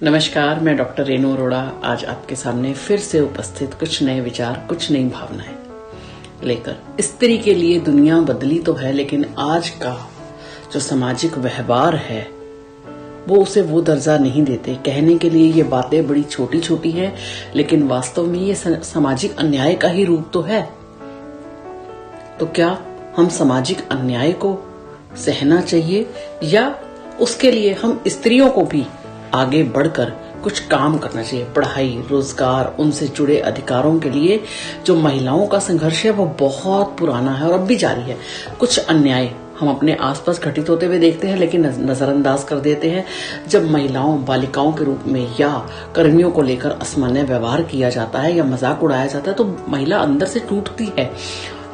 नमस्कार, मैं डॉक्टर रेनू अरोड़ा आज आपके सामने फिर से उपस्थित कुछ नए विचार, कुछ नई भावनाएं लेकर। स्त्री के लिए दुनिया बदली तो है, लेकिन आज का जो सामाजिक व्यवहार है वो उसे वो दर्जा नहीं देते। कहने के लिए ये बातें बड़ी छोटी छोटी हैं, लेकिन वास्तव में ये सामाजिक अन्याय का ही रूप तो है। तो क्या हम सामाजिक अन्याय को सहना चाहिए या उसके लिए हम स्त्रियों को भी आगे बढ़कर कुछ काम करना चाहिए? पढ़ाई, रोजगार, उनसे जुड़े अधिकारों के लिए जो महिलाओं का संघर्ष है वो बहुत पुराना है और अब भी जारी है। कुछ अन्याय हम अपने आसपास घटित होते हुए देखते हैं, लेकिन नजरअंदाज कर देते हैं। जब महिलाओं, बालिकाओं के रूप में या कर्मियों को लेकर असामान्य व्यवहार किया जाता है या मजाक उड़ाया जाता है तो महिला अंदर से टूटती है।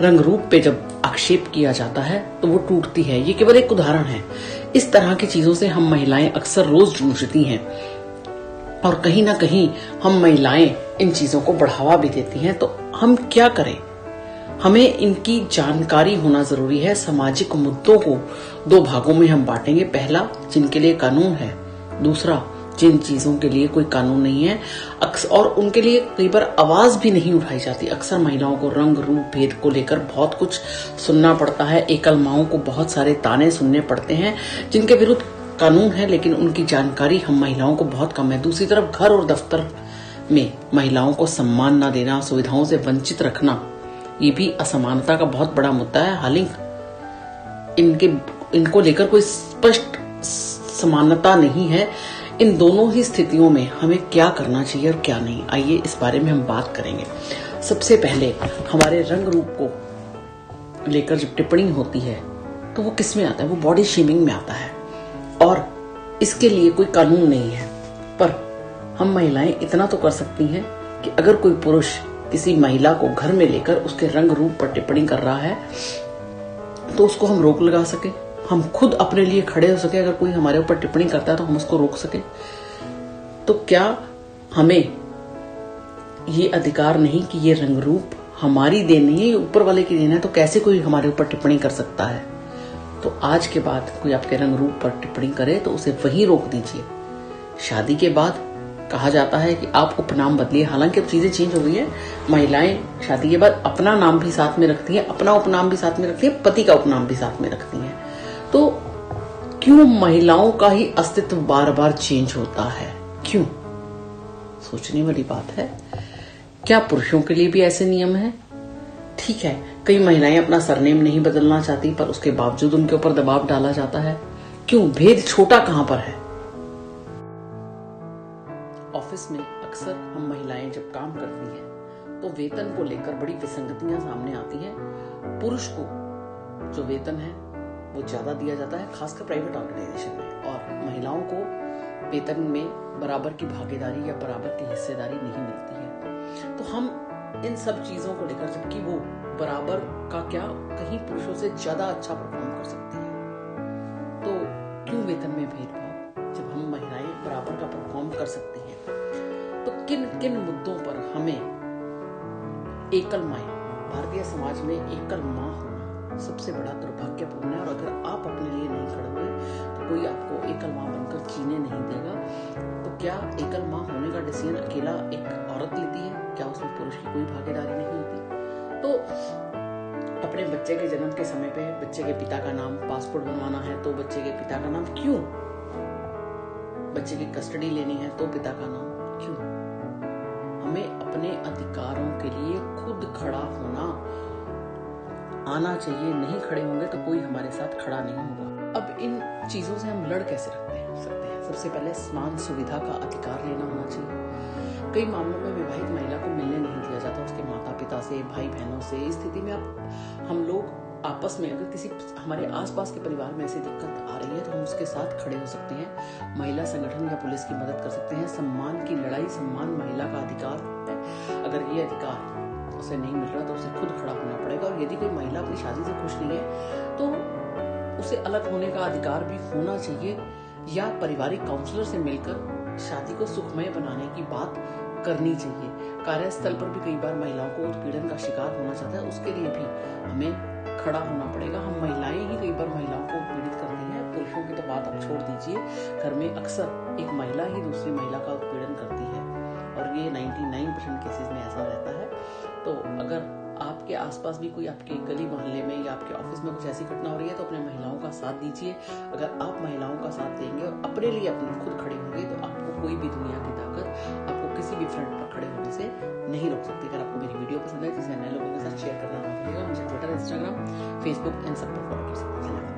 रंग रूप पे जब आक्षेप किया जाता है तो वो टूटती है। ये केवल एक उदाहरण है। इस तरह की चीजों से हम महिलाएं अक्सर रोज जूझती हैं और कहीं ना कहीं हम महिलाएं इन चीजों को बढ़ावा भी देती हैं। तो हम क्या करें? हमें इनकी जानकारी होना जरूरी है। सामाजिक मुद्दों को दो भागों में हम बांटेंगे। पहला, जिनके लिए कानून है। दूसरा, जिन चीजों के लिए कोई कानून नहीं है और उनके लिए कई बार आवाज भी नहीं उठाई जाती। अक्सर महिलाओं को रंग रूप भेद को लेकर बहुत कुछ सुनना पड़ता है। एकल माओं को बहुत सारे ताने सुनने पड़ते हैं जिनके विरुद्ध कानून है, लेकिन उनकी जानकारी हम महिलाओं को बहुत कम है। दूसरी तरफ घर और दफ्तर में महिलाओं को सम्मान न देना, सुविधाओं से वंचित रखना, ये भी असमानता का बहुत बड़ा मुद्दा है। हालांकि इनको लेकर कोई स्पष्ट समानता नहीं है। इन दोनों ही स्थितियों में हमें क्या करना चाहिए और क्या नहीं, आइए इस बारे में हम बात करेंगे। सबसे पहले, हमारे रंग रूप को लेकर जब टिप्पणी होती है तो वो किस में आता है? वो बॉडी शेमिंग में आता है और इसके लिए कोई कानून नहीं है। पर हम महिलाएं इतना तो कर सकती हैं कि अगर कोई पुरुष किसी महिला को घर में लेकर उसके रंग रूप पर टिप्पणी कर रहा है तो उसको हम रोक लगा सके। हम खुद अपने लिए खड़े हो सके। अगर कोई हमारे ऊपर टिप्पणी करता है तो हम उसको रोक सके। तो क्या हमें ये अधिकार नहीं कि ये रंग रूप हमारी देन नहीं है, ये ऊपर वाले की देन है? तो कैसे कोई हमारे ऊपर टिप्पणी कर सकता है? तो आज के बाद कोई आपके रंग रूप पर टिप्पणी करे तो उसे वहीं रोक दीजिए। शादी के बाद कहा जाता है कि आप उपनाम बदलिए। हालांकि अब चीजें चेंज हो गई है। महिलाएं शादी के बाद अपना नाम भी साथ में रखती हैं, अपना उपनाम भी साथ में रखती हैं, पति का उपनाम भी साथ में रखती हैं। तो क्यों महिलाओं का ही अस्तित्व बार बार चेंज होता है? क्यों? सोचने वाली बात है। क्या पुरुषों के लिए भी ऐसे नियम है? ठीक है, कई महिलाएं अपना सरनेम नहीं बदलना चाहती, पर उसके बावजूद उनके ऊपर दबाव डाला जाता है। क्यों? भेद छोटा कहां पर है? ऑफिस में अक्सर हम महिलाएं जब काम करती हैं तो वेतन को लेकर बड़ी विसंगतियां सामने आती हैं। पुरुष को जो वेतन है वो ज्यादा दिया जाता है, खासकर प्राइवेट ऑर्गेनाइजेशन में, और महिलाओं को वेतन में बराबर की भागीदारी या बराबर की हिस्सेदारी नहीं मिलती है। तो हम इन सब चीजों को लेकर, जबकि वो बराबर का क्या, कहीं पुरुषों से ज्यादा अच्छा परफॉर्म कर सकती है, तो क्यों वेतन में भेदभाव जब हम महिलाएं बराबर का परफॉर्म कर सकती हैं? तो किन किन मुद्दों पर हमें एकल माँ, भारतीय समाज में एकल माँ होना सबसे बड़ा दुर्भाग्यपूर्ण है। और अगर आप अपने लिए नहीं खड़े हुए तो कोई आपको एकल माँ बनकर जीने नहीं देगा। तो क्या एकल माँ होने का डिसीजन अकेला एक औरत लेती है? क्या उसमें पुरुष की कोई भागीदारी नहीं होती? तो अपने बच्चे के जन्म के समय पे बच्चे के पिता का नाम, पासपोर्ट बनवाना है तो बच्चे के पिता का नाम क्यों? बच्चे की कस्टडी लेनी है तो पिता का नाम क्यों? हमें अपने अधिकारों के लिए खुद खड़ा होना आना चाहिए। नहीं खड़े होंगे तो कोई हमारे साथ खड़ा नहीं होगा। अब इन चीजों से हम लड़ कैसे सकते हैं? सबसे पहले समान सुविधा का अधिकार लेना होना चाहिए। कई मामलों में विवाहित महिला को मिलने नहीं दिया जाता उसके माता पिता से, भाई बहनों से। इस स्थिति में अब हम लोग आपस में, अगर किसी हमारे आसपास के परिवार में ऐसी दिक्कत आ रही है तो हम उसके साथ खड़े हो सकते हैं। महिला संगठन या पुलिस की मदद कर सकते हैं। सम्मान की लड़ाई, सम्मान महिला का अधिकार है। अगर ये अधिकार उसे नहीं मिल रहा तो उसे खुद खड़ा होना पड़ेगा। और यदि कोई महिला अपनी शादी से खुश नहीं है तो उसे अलग होने का अधिकार भी होना चाहिए, या पारिवारिक काउंसलर से मिलकर शादी को सुखमय बनाने की बात करनी चाहिए। कार्यस्थल पर भी कई बार महिलाओं को उत्पीड़न का शिकार होना चाहता है, उसके लिए भी हमें खड़ा होना पड़ेगा। हम महिलाएं ही कई बार महिलाओं को पीड़ित करती हैं, पुरुषों की तो बात आप छोड़ दीजिए। घर में अक्सर एक महिला ही दूसरी महिला का उत्पीड़न करती है और ये 99% केसेस में ऐसा रहता है। तो अगर आपके आसपास भी कोई आपके गली मोहल्ले में या आपके ऑफिस में कुछ ऐसी घटना हो रही है तो अपने महिलाओं का साथ दीजिए। अगर आप महिलाओं का साथ देंगे और अपने लिए अपने खुद खड़े होंगे तो आपको कोई भी दुनिया की ताकत आपको किसी भी फ्रंट पर खड़े होने से नहीं रोक सकती। अगर आपको मेरी वीडियो पसंद है तो इसे नए लोगों के साथ शेयर करना ना भूलिएगा। मुझे ट्विटर, इंस्टाग्राम, फेसबुक इन सब पर फॉलो कर सकते हैं।